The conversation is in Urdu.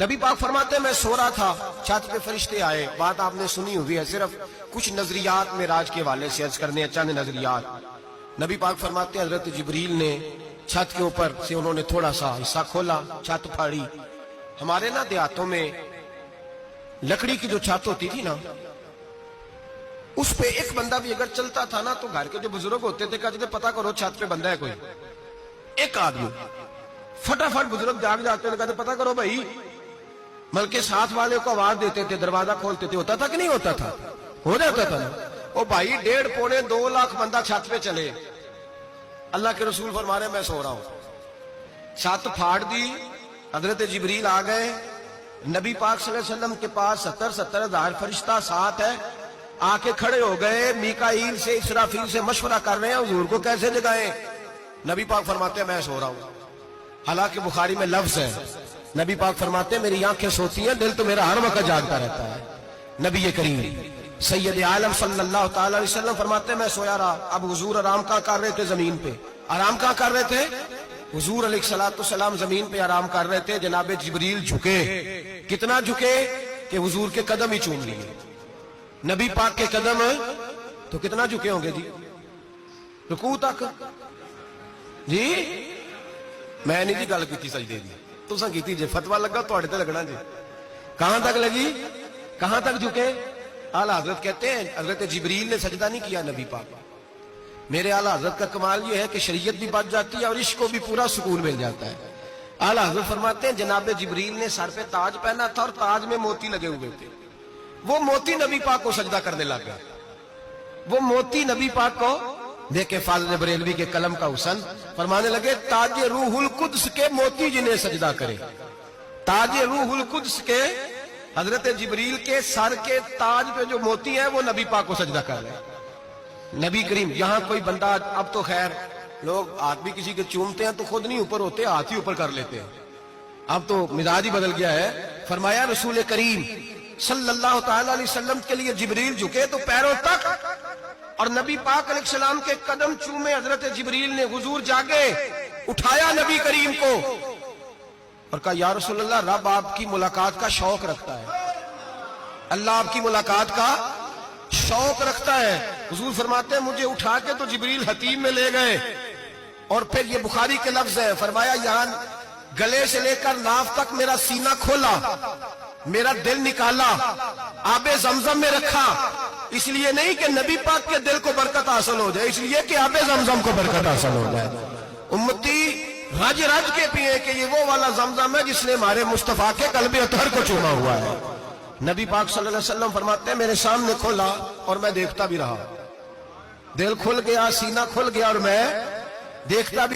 نبی پاک فرماتے ہیں میں سو رہا تھا، چھت پہ فرشتے آئے. بات آپ نے سنی ہوئی ہے، صرف کچھ نظریات معراج کے حوالے سے عرض کرنے ہیں، چند نظریات. نبی پاک فرماتے ہیں حضرت جبریل نے چھت کے اوپر سے انہوں نے تھوڑا سا حصہ کھولا، چھت پھاڑی. ہمارے نا دیہاتوں میں لکڑی کی جو چھت ہوتی تھی نا، اس پہ ایک بندہ بھی اگر چلتا تھا نا تو گھر کے جو بزرگ ہوتے تھے کہتے تھے پتا کرو چھت پہ بندہ ہے کوئی. ایک آدمی فٹافٹ بزرگ جاگ جاتے تھے، کہتے پتا کرو بھائی. بلکہ ساتھ والے کو آواز دیتے تھے، دروازہ کھولتے تھے. ہوتا تھا کہ نہیں ہوتا تھا؟ ہو جاتا تھا نا. او بھائی 1.5 پونے 2 لاکھ بندہ چھت پہ چلے. اللہ کے رسول فرما رہے ہیں میں سو رہا ہوں. چھت پھاڑ دی، حضرت جبریل آ گئے. نبی پاک صلی اللہ علیہ وسلم کے پاس 70 ہزار فرشتہ ساتھ ہے، آ کے کھڑے ہو گئے. میکائیل سے اسرافیل سے مشورہ کر رہے ہیں حضور کو کیسے جگائیں. نبی پاک فرماتے ہیں میں سو رہا ہوں. حالانکہ بخاری میں لفظ ہے، نبی پاک فرماتے ہیں میری آنکھیں سوتی ہیں، دل تو میرا ہر وقت جاگتا رہتا ہے. نبی کریم سید عالم صلی اللہ تعالی علیہ وسلم فرماتے ہیں میں سویا رہا. اب حضور آرام کہاں کر رہے تھے؟ زمین پہ. آرام کہاں کر رہے تھے؟ حضور علیہ السلام زمین پہ آرام کر رہے تھے. جناب جبریل جھکے. کتنا جھکے کہ حضور کے قدم ہی چوم لیے. نبی پاک کے قدم تو کتنا جھکے ہوں گے جی؟ رکوع تک. جی میں نہیں جی گل کی سجدے دی، تساں کیتی جی. فتوا لگا تواڈے تے لگنا جی. کہاں تک لگی؟ کہاں تک جھکے؟ اعلیٰ حضرت کہتے ہیں حضرت جبریل نے سجدہ نہیں کیا نبی پاک. میرے اعلیٰ حضرت کا کمال یہ ہے کہ شریعت بھی بچ جاتی ہے اور عشق کو بھی پورا سکون مل جاتا ہے. اعلیٰ حضرت فرماتے ہیں جناب جبریل نے سر پہ تاج پہنا تھا اور تاج میں موتی لگے ہوئے تھے. وہ موتی نبی پاک کو سجدہ کرنے لگ گیا. وہ موتی نبی پاک کو دیکھے. فاضل بریلوی کے قلم کا حسن فرمانے لگے تاج روح القدس کے موتی جنہیں سجدہ کرے. تاج روح القدس کے حضرت جبریل کے سر کے تاج پہ جو موتی ہیں وہ نبی پاک کو سجدہ کر رہے ہیں. نبی کریم یہاں کوئی بندہ، اب تو خیر لوگ ہاتھ بھی کسی کے چومتے ہیں تو خود نہیں اوپر ہوتے، ہاتھ ہی اوپر کر لیتے ہیں. اب تو مزاج ہی بدل گیا ہے. فرمایا رسول کریم صلی اللہ تعالی علیہ وسلم کے لیے جبریل جھکے تو پیروں تک، اور نبی پاک علیہ السلام کے قدم چومے. حضرت جبریل نے حضور جاگے، اٹھایا نبی کریم کو اور کہا یا رسول اللہ رب آپ کی ملاقات کا شوق رکھتا ہے، اللہ آپ کی ملاقات کا شوق رکھتا ہے. حضور فرماتے ہیں مجھے اٹھا کے تو جبریل حتیم میں لے گئے. اور پھر یہ بخاری کے لفظ ہے، فرمایا یہاں گلے سے لے کر ناف تک میرا سینہ کھولا، میرا دل نکالا، آب زمزم میں رکھا. اس لیے نہیں کہ نبی پاک کے دل کو برکت حاصل ہو جائے، اس لیے کہ آب زمزم کو برکت حاصل ہو جائے. امتی رج رج کے پیئے کہ یہ وہ والا زمزم ہے جس نے ہمارے مصطفیٰ کے قلب اطہر کو چوما ہوا ہے. نبی پاک صلی اللہ علیہ وسلم فرماتے ہیں میرے سامنے کھولا اور میں دیکھتا بھی رہا. دل کھل گیا، سینہ کھل گیا اور میں دیکھتا بھی